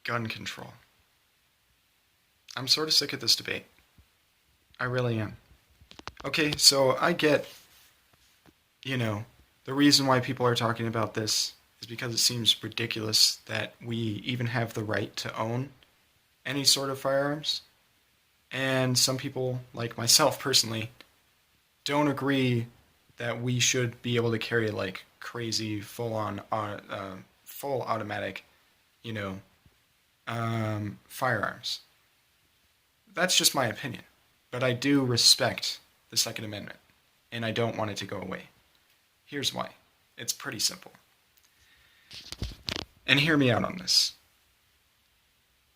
gun control. I'm sort of sick of this debate. I really am. Okay, so I get, the reason why people are talking about this is because it seems ridiculous that we even have the right to own any sort of firearms. And some people, like myself personally, don't agree that we should be able to carry like crazy full automatic, you know, firearms. That's just my opinion. But I do respect the Second Amendment, and I don't want it to go away. Here's why. It's pretty simple. And hear me out on this.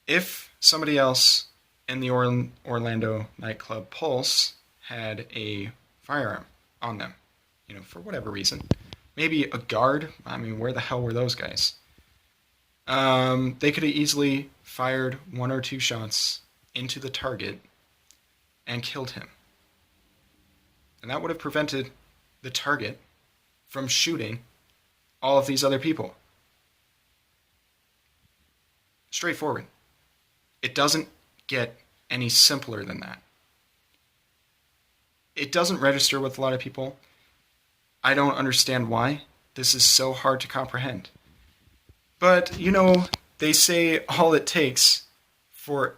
If somebody else in the Orlando nightclub Pulse had a firearm on them, for whatever reason, maybe a guard, I mean, where the hell were those guys? They could have easily fired one or two shots into the target and killed him. And that would have prevented the target from shooting all of these other people. Straightforward. It doesn't get any simpler than that. It doesn't register with a lot of people. I don't understand why. This is so hard to comprehend. But, they say all it takes for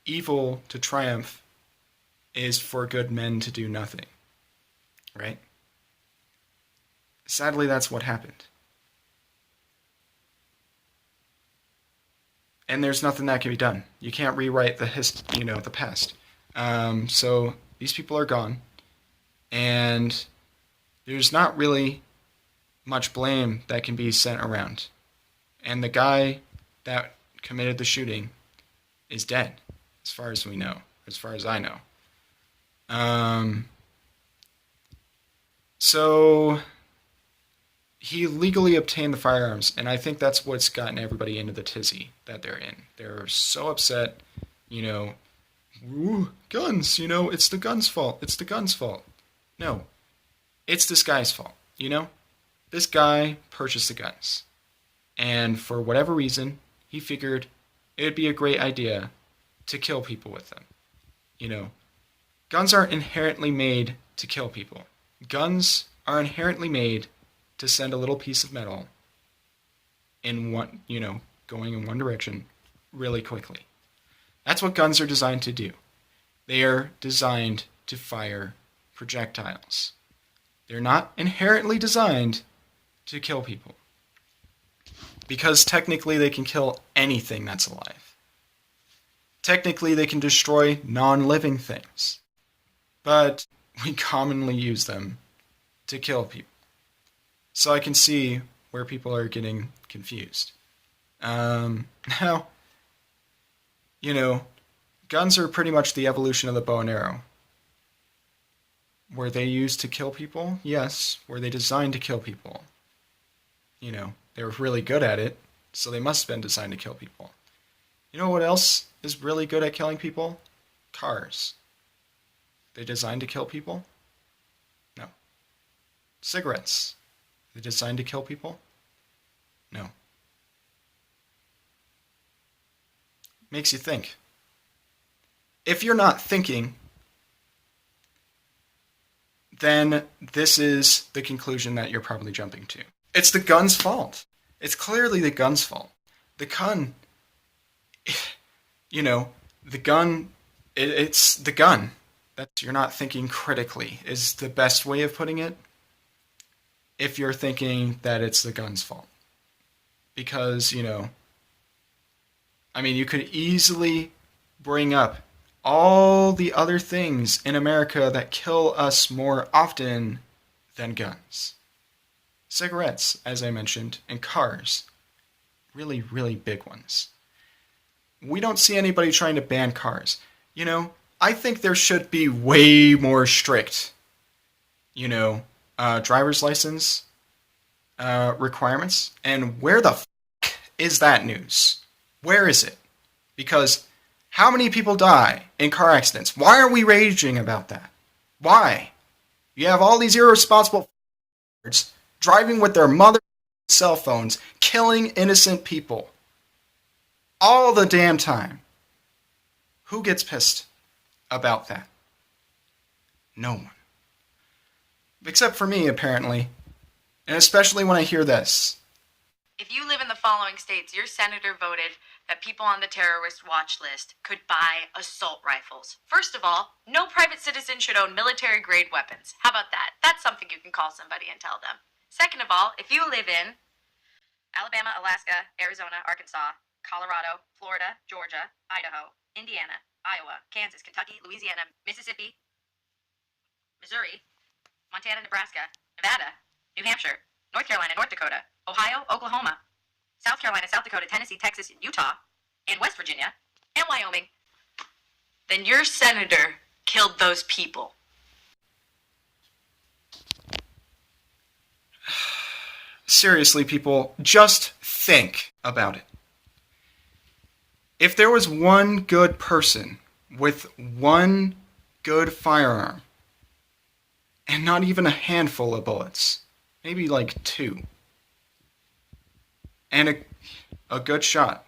evil to triumph is for good men to do nothing. Right? Sadly, that's what happened. And there's nothing that can be done. You can't rewrite the past. So these people are gone, and there's not really much blame that can be sent around. And the guy that committed the shooting is dead, as far as we know, as far as I know. So he legally obtained the firearms, and I think that's what's gotten everybody into the tizzy that they're in. They're so upset, ooh, guns, it's the gun's fault. It's the gun's fault. No, it's this guy's fault, This guy purchased the guns. And for whatever reason, he figured it would be a great idea to kill people with them. Guns aren't inherently made to kill people. Guns are inherently made to send a little piece of metal in one, going in one direction really quickly. That's what guns are designed to do. They are designed to fire projectiles. They're not inherently designed to kill people. Because technically they can kill anything that's alive. Technically they can destroy non-living things. But we commonly use them to kill people. So I can see where people are getting confused. Now, guns are pretty much the evolution of the bow and arrow. Were they used to kill people? Yes. Were they designed to kill people? They were really good at it, so they must have been designed to kill people. You know what else is really good at killing people? Cars. They designed to kill people? No. Cigarettes. Are they designed to kill people? No. Makes you think. If you're not thinking, then this is the conclusion that you're probably jumping to. It's the gun's fault. It's clearly the gun's fault. The gun, the gun, it's the gun. You're not thinking critically is the best way of putting it. If you're thinking that it's the gun's fault. Because, you could easily bring up all the other things in America that kill us more often than guns. Cigarettes, as I mentioned, and cars. Really, really big ones. We don't see anybody trying to ban cars. I think there should be way more strict, driver's license requirements. And where the f*** is that news? Where is it? Because how many people die in car accidents? Why are we raging about that? Why? You have all these irresponsible f***ers driving with their mother cell phones, killing innocent people. all the damn time. Who gets pissed about that? No one. Except for me, apparently. And especially when I hear this. If you live in the following states, your senator voted that people on the terrorist watch list could buy assault rifles. First of all, no private citizen should own military-grade weapons. How about that? That's something you can call somebody and tell them. Second of all, if you live in Alabama, Alaska, Arizona, Arkansas, Colorado, Florida, Georgia, Idaho, Indiana, Iowa, Kansas, Kentucky, Louisiana, Mississippi, Missouri, Montana, Nebraska, Nevada, New Hampshire, North Carolina, North Dakota, Ohio, Oklahoma, South Carolina, South Dakota, Tennessee, Texas, Utah, and West Virginia, and Wyoming, then your senator killed those people. Seriously, people, just think about it. If there was one good person with one good firearm, and not even a handful of bullets, maybe like 2, and a good shot,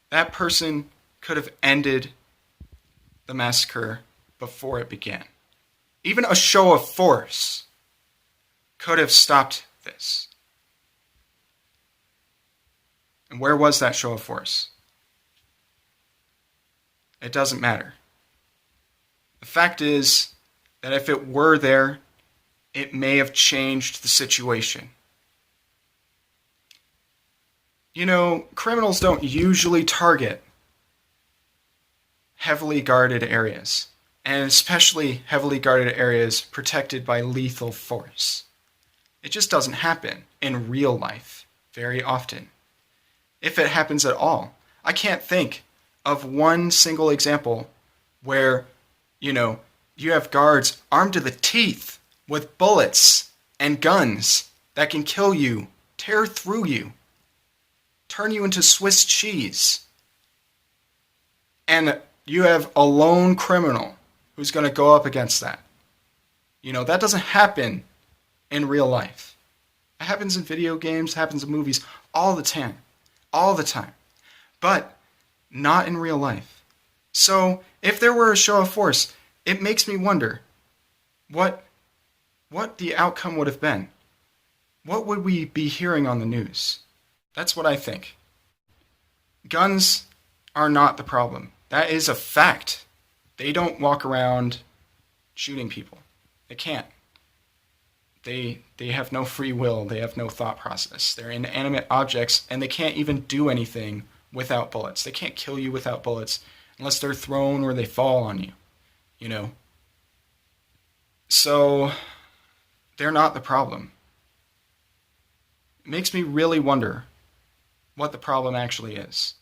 that person could have ended the massacre before it began. Even a show of force could have stopped this. And where was that show of force? It doesn't matter. The fact is that if it were there, it may have changed the situation. You know, criminals don't usually target heavily guarded areas, and especially heavily guarded areas protected by lethal force. It just doesn't happen in real life very often. If it happens at all. I can't think of one single example where, you have guards armed to the teeth with bullets and guns that can kill you, tear through you, turn you into Swiss cheese. And you have a lone criminal who's going to go up against that. That doesn't happen in real life. It happens in video games, happens in movies all the time. All the time. But not in real life. So, if there were a show of force, it makes me wonder what the outcome would have been. What would we be hearing on the news? That's what I think. Guns are not the problem. That is a fact. They don't walk around shooting people. They can't. They have no free will. They have no thought process. They're inanimate objects, and they can't even do anything without bullets. They can't kill you without bullets unless they're thrown or they fall on you. So, they're not the problem. It makes me really wonder what the problem actually is.